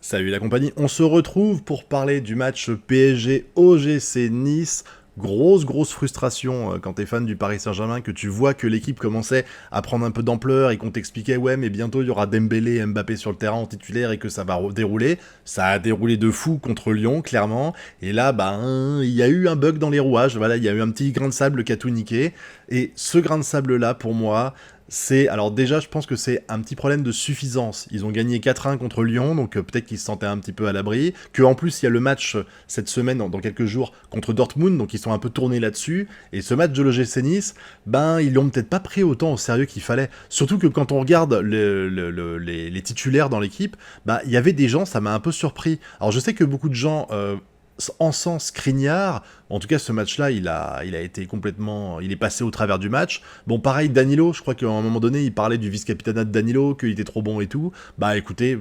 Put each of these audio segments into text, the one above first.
Salut la compagnie, on se retrouve pour parler du match PSG OGC Nice. Grosse frustration quand t'es fan du Paris Saint-Germain, que tu vois que l'équipe commençait à prendre un peu d'ampleur et qu'on t'expliquait ouais mais bientôt il y aura Dembélé et Mbappé sur le terrain en titulaire et que ça va dérouler. Ça a déroulé de fou contre Lyon clairement, et là il y a eu un bug dans les rouages, voilà, il y a eu un petit grain de sable qui a tout niqué, et ce grain de sable là pour moi alors déjà, je pense que c'est un petit problème de suffisance. Ils ont gagné 4-1 contre Lyon, donc peut-être qu'ils se sentaient un petit peu à l'abri. Que en plus, il y a le match cette semaine, dans quelques jours, contre Dortmund, donc ils sont un peu tournés là-dessus. Et ce match de l'OGC Nice, ils l'ont peut-être pas pris autant au sérieux qu'il fallait. Surtout que quand on regarde les titulaires dans l'équipe, il y avait des gens, ça m'a un peu surpris. Alors je sais que beaucoup de gens encensent Skriniar. En tout cas, ce match-là, il a été complètement... Il est passé au travers du match. Bon, pareil, Danilo, je crois qu'à un moment donné, il parlait du vice-capitanat de Danilo, qu'il était trop bon et tout. Écoutez,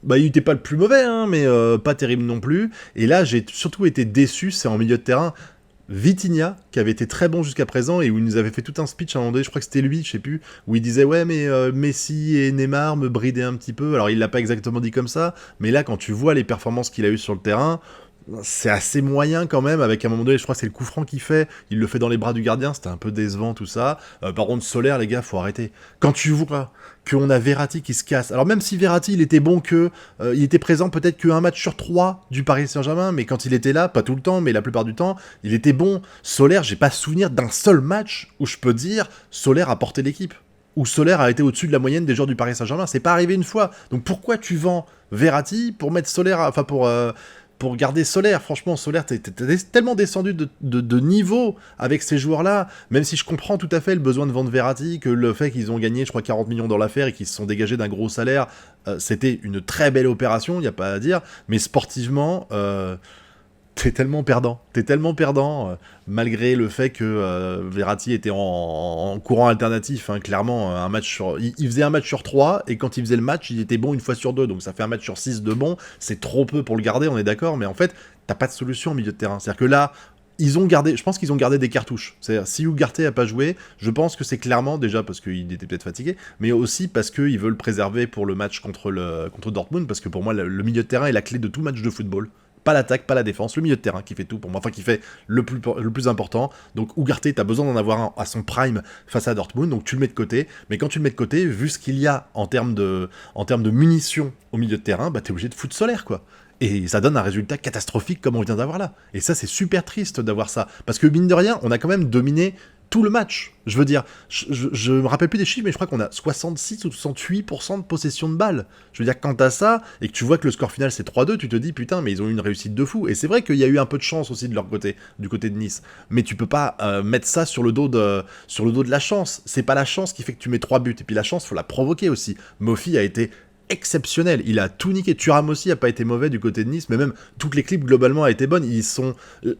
il était pas le plus mauvais, hein, mais pas terrible non plus. Et là, j'ai surtout été déçu, c'est en milieu de terrain. Vitinha, qui avait été très bon jusqu'à présent, et où il nous avait fait tout un speech à un moment donné, je crois que c'était lui, je sais plus, où il disait « Ouais, mais Messi et Neymar me bridaient un petit peu ». Alors, il l'a pas exactement dit comme ça, mais là, quand tu vois les performances qu'il a eues sur le terrain, c'est assez moyen quand même, avec à un moment donné, je crois que c'est le coup franc qu'il fait, il le fait dans les bras du gardien, c'était un peu décevant tout ça. Par contre, Solaire, les gars, faut arrêter. Quand tu vois qu'on a Verratti qui se casse, alors même si Verratti, il était bon il était présent peut-être qu'un match sur 3 du Paris Saint-Germain, mais quand il était là, pas tout le temps, mais la plupart du temps, il était bon. Solaire, j'ai pas souvenir d'un seul match où je peux dire Solaire a porté l'équipe, où Solaire a été au-dessus de la moyenne des joueurs du Paris Saint-Germain. C'est pas arrivé une fois. Donc pourquoi tu vends Verratti pour mettre Solaire, pour garder Solaire? Franchement, Solaire, t'es tellement descendu de niveau avec ces joueurs-là, même si je comprends tout à fait le besoin de vendre Verratti, que le fait qu'ils ont gagné, je crois, 40 millions dans l'affaire et qu'ils se sont dégagés d'un gros salaire, c'était une très belle opération, il n'y a pas à dire, mais sportivement, t'es tellement perdant, malgré le fait que Verratti était en courant alternatif, hein, clairement, il faisait un match sur 3, et quand il faisait le match, il était bon une fois sur 2, donc ça fait un match sur 6 de bon, c'est trop peu pour le garder, on est d'accord, mais en fait, t'as pas de solution au milieu de terrain. C'est-à-dire que là, je pense qu'ils ont gardé des cartouches. C'est-à-dire, si Ugarte a pas joué, je pense que c'est clairement, déjà parce qu'il était peut-être fatigué, mais aussi parce qu'ils veulent le préserver pour le match contre Dortmund, parce que pour moi, le milieu de terrain est la clé de tout match de football. Pas l'attaque, pas la défense, le milieu de terrain qui fait tout pour moi, enfin qui fait le plus important. Donc Ugarte, t'as besoin d'en avoir un à son prime face à Dortmund, donc tu le mets de côté. Mais quand tu le mets de côté, vu ce qu'il y a en termes de munitions au milieu de terrain, t'es obligé de foutre Solaire, quoi. Et ça donne un résultat catastrophique comme on vient d'avoir là. Et ça, c'est super triste d'avoir ça. Parce que mine de rien, on a quand même dominé tout le match. Je veux dire, je me rappelle plus des chiffres, mais je crois qu'on a 66 ou 68% de possession de balles. Je veux dire, quand t'as ça, et que tu vois que le score final c'est 3-2, tu te dis putain, mais ils ont eu une réussite de fou. Et c'est vrai qu'il y a eu un peu de chance aussi de leur côté, du côté de Nice. Mais tu peux pas mettre ça sur le dos de la chance. C'est pas la chance qui fait que tu mets 3 buts. Et puis la chance, faut la provoquer aussi. Mofi a été exceptionnel, il a tout niqué. Thuram aussi a pas été mauvais du côté de Nice, mais même toute l'équipe globalement a été bonne.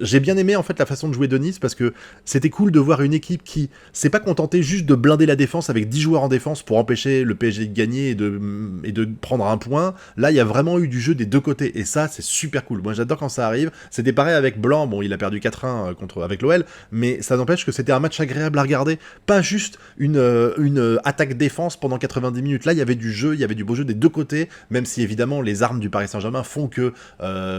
J'ai bien aimé en fait la façon de jouer de Nice, parce que c'était cool de voir une équipe qui s'est pas contentée juste de blinder la défense avec 10 joueurs en défense pour empêcher le PSG de gagner et de prendre un point. Là, il y a vraiment eu du jeu des deux côtés, et ça, c'est super cool. Moi, j'adore quand ça arrive. C'était pareil avec Blanc, bon, il a perdu 4-1 avec l'OL, mais ça n'empêche que c'était un match agréable à regarder, pas juste une attaque-défense pendant 90 minutes. Là, il y avait du jeu, il y avait du beau jeu des deux côtés, même si évidemment les armes du Paris Saint-Germain font que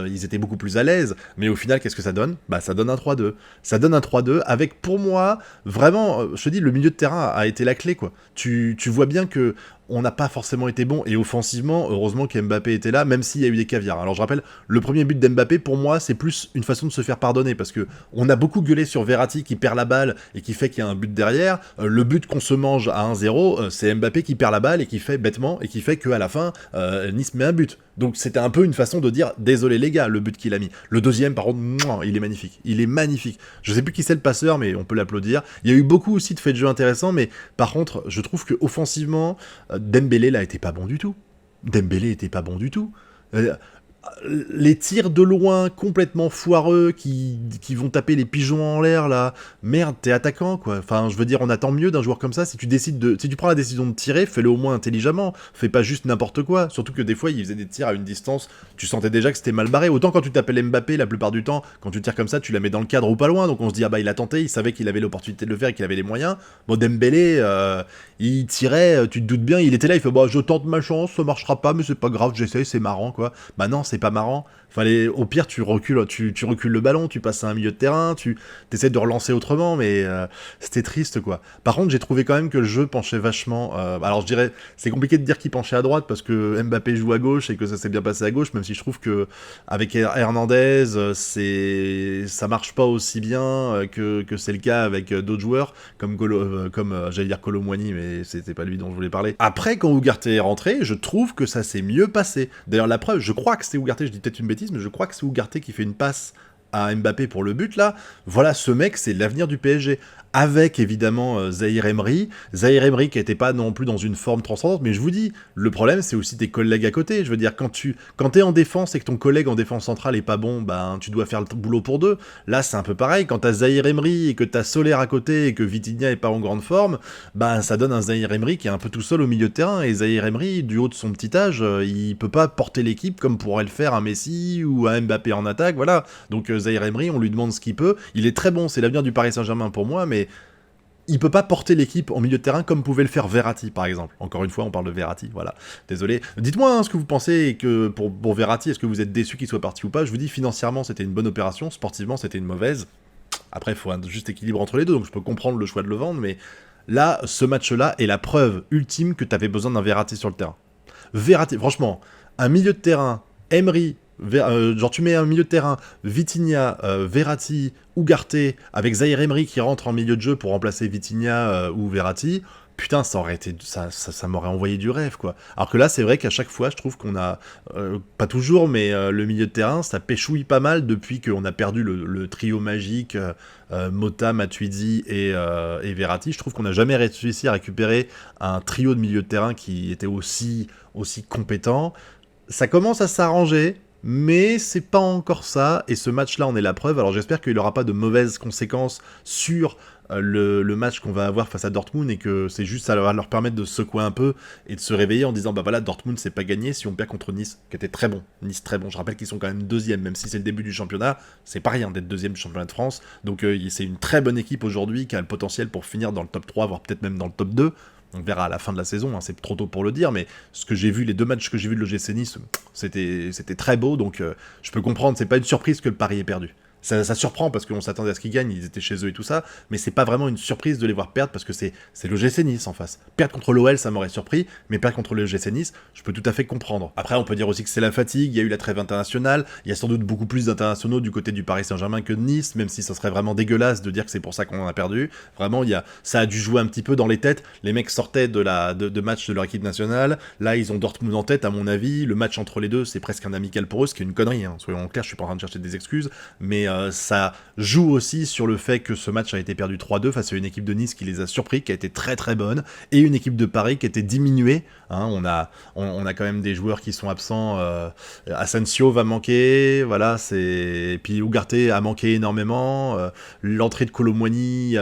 ils étaient beaucoup plus à l'aise, mais au final, qu'est-ce que ça donne ? Ça donne un 3-2. Ça donne un 3-2 avec, pour moi, vraiment, je te dis, le milieu de terrain a été la clé, quoi. Tu vois bien que on n'a pas forcément été bon, et offensivement, heureusement qu'Mbappé était là, même s'il y a eu des caviars. Alors je rappelle, le premier but d'Mbappé, pour moi, c'est plus une façon de se faire pardonner, parce que on a beaucoup gueulé sur Verratti qui perd la balle et qui fait qu'il y a un but derrière. Le but qu'on se mange à 1-0, c'est Mbappé qui perd la balle et qui fait bêtement, et qui fait qu'à la fin, Nice met un but. Donc c'était un peu une façon de dire, désolé les gars, le but qu'il a mis. Le deuxième, par contre, il est magnifique. Il est magnifique. Je sais plus qui c'est le passeur, mais on peut l'applaudir. Il y a eu beaucoup aussi de faits de jeu intéressants, mais par contre, je trouve que offensivement, Dembélé là était pas bon du tout. Dembélé était pas bon du tout. Les tirs de loin complètement foireux qui vont taper les pigeons en l'air là, merde, t'es attaquant quoi. Enfin, je veux dire, on attend mieux d'un joueur comme ça. Si tu prends la décision de tirer, fais-le au moins intelligemment. Fais pas juste n'importe quoi. Surtout que des fois, il faisait des tirs à une distance, tu sentais déjà que c'était mal barré. Autant quand tu t'appelles Mbappé, la plupart du temps, quand tu tires comme ça, tu la mets dans le cadre ou pas loin. Donc on se dit ah bah il a tenté, il savait qu'il avait l'opportunité de le faire et qu'il avait les moyens. Bon, Dembélé, il tirait, tu te doutes bien, il était là, il fait bah je tente ma chance, ça marchera pas, mais c'est pas grave, j'essaye, c'est marrant quoi. Bah non, c'est pas marrant. Fallait, au pire, tu recules le ballon, tu passes à un milieu de terrain, tu essaies de relancer autrement, mais c'était triste, quoi. Par contre, j'ai trouvé quand même que le jeu penchait vachement... alors, je dirais, c'est compliqué de dire qu'il penchait à droite, parce que Mbappé joue à gauche, et que ça s'est bien passé à gauche, même si je trouve que avec Hernandez, ça marche pas aussi bien que c'est le cas avec d'autres joueurs, comme j'allais dire Kolo Muani, mais c'était pas lui dont je voulais parler. Après, quand Ugarte est rentré, je trouve que ça s'est mieux passé. D'ailleurs, la preuve, je crois que c'est Ugarte, je dis peut-être une bêtise, mais je crois que c'est Ugarte qui fait une passe à Mbappé pour le but là. Voilà, ce mec, c'est l'avenir du PSG. Avec évidemment Zahir Emery qui n'était pas non plus dans une forme transcendante, mais je vous dis, le problème c'est aussi tes collègues à côté. Je veux dire, quand t'es en défense et que ton collègue en défense centrale est pas bon, ben tu dois faire le boulot pour deux. Là c'est un peu pareil, quand t'as Zahir Emery et que t'as Soler à côté et que Vitinha est pas en grande forme, ben ça donne un Zahir Emery qui est un peu tout seul au milieu de terrain, et Zahir Emery, du haut de son petit âge, il peut pas porter l'équipe comme pourrait le faire un Messi ou un Mbappé en attaque, voilà. Donc Zahir Emery, on lui demande ce qu'il peut, il est très bon, c'est l'avenir du Paris Saint-Germain pour moi, mais il peut pas porter l'équipe en milieu de terrain comme pouvait le faire Verratti, par exemple. Encore une fois, on parle de Verratti, voilà. Désolé. Dites-moi ce que vous pensez et que pour Verratti, est-ce que vous êtes déçu qu'il soit parti ou pas. Je vous dis, financièrement, c'était une bonne opération, sportivement, c'était une mauvaise. Après, il faut un juste équilibre entre les deux, donc je peux comprendre le choix de le vendre, mais là, ce match-là est la preuve ultime que tu avais besoin d'un Verratti sur le terrain. Verratti, franchement, un milieu de terrain, Emery, genre tu mets un milieu de terrain, Vitinha, Verratti, Ugarte, avec Zahir Emery qui rentre en milieu de jeu pour remplacer Vitinha ou Verratti, putain, ça aurait été, ça m'aurait envoyé du rêve, quoi. Alors que là, c'est vrai qu'à chaque fois, je trouve qu'on a, pas toujours, mais le milieu de terrain, ça pêchouille pas mal depuis qu'on a perdu le trio magique Mota, Matuidi et Verratti. Je trouve qu'on n'a jamais réussi à récupérer un trio de milieu de terrain qui était aussi compétent. Ça commence à s'arranger, mais c'est pas encore ça, et ce match-là en est la preuve. Alors j'espère qu'il n'aura pas de mauvaises conséquences sur le match qu'on va avoir face à Dortmund, et que c'est juste ça va leur permettre de se secouer un peu et de se réveiller en disant bah voilà, Dortmund c'est pas gagné si on perd contre Nice, qui était très bon. Nice très bon, je rappelle qu'ils sont quand même deuxième, même si c'est le début du championnat, c'est pas rien d'être deuxième du championnat de France, donc c'est une très bonne équipe aujourd'hui qui a le potentiel pour finir dans le top 3, voire peut-être même dans le top 2. On verra à la fin de la saison, hein, c'est trop tôt pour le dire, mais ce que j'ai vu, les deux matchs que j'ai vus de l'OGC Nice, c'était très beau, donc je peux comprendre, c'est pas une surprise que le Paris ait perdu. Ça surprend parce qu'on s'attendait à ce qu'ils gagnent, ils étaient chez eux et tout ça, mais c'est pas vraiment une surprise de les voir perdre parce que c'est l'OGC Nice en face. Perdre contre l'OL, ça m'aurait surpris, mais perdre contre l'OGC Nice, je peux tout à fait comprendre. Après, on peut dire aussi que c'est la fatigue, il y a eu la trêve internationale, il y a sans doute beaucoup plus d'internationaux du côté du Paris Saint-Germain que de Nice, même si ça serait vraiment dégueulasse de dire que c'est pour ça qu'on en a perdu. Vraiment, ça a dû jouer un petit peu dans les têtes. Les mecs sortaient de matchs de leur équipe nationale, là ils ont Dortmund en tête à mon avis, le match entre les deux c'est presque un amical pour eux, ce qui est une connerie, hein. Soyons clairs, je suis pas en train de chercher des excuses, mais ça joue aussi sur le fait que ce match a été perdu 3-2 face à une équipe de Nice qui les a surpris, qui a été très très bonne, et une équipe de Paris qui a été diminuée, hein. On a quand même des joueurs qui sont absents, Asensio va manquer, voilà, et puis Ugarte a manqué énormément, l'entrée de Kolo Muani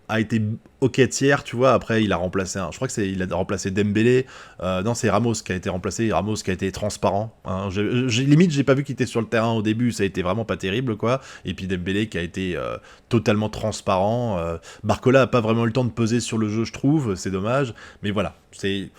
a été ok tiers, tu vois, après il a remplacé je crois que il a remplacé Dembélé, non c'est Ramos qui a été remplacé, Ramos qui a été transparent, hein. Limite j'ai pas vu qu'il était sur le terrain au début, ça a été vraiment pas terrible quoi, et puis Dembélé qui a été totalement transparent, Barcola a pas vraiment eu le temps de peser sur le jeu je trouve, c'est dommage, mais voilà, c'est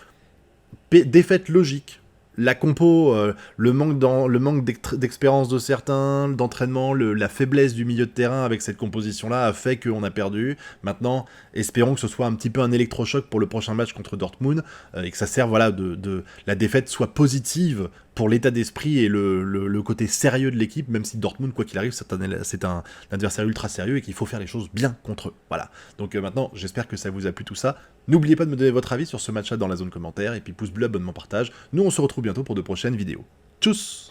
défaite logique. La compo, le manque d'expérience de certains, d'entraînement, la faiblesse du milieu de terrain avec cette composition-là a fait qu'on a perdu. Maintenant, espérons que ce soit un petit peu un électrochoc pour le prochain match contre Dortmund, et que ça serve, voilà, la défaite soit positive pour l'état d'esprit et le côté sérieux de l'équipe, même si Dortmund, quoi qu'il arrive, c'est un adversaire ultra sérieux et qu'il faut faire les choses bien contre eux. Voilà. Donc maintenant, j'espère que ça vous a plu tout ça. N'oubliez pas de me donner votre avis sur ce match-là dans la zone commentaire, et puis pouce bleu, abonnement, partage. Nous, on se retrouve bientôt pour de prochaines vidéos. Tchuss!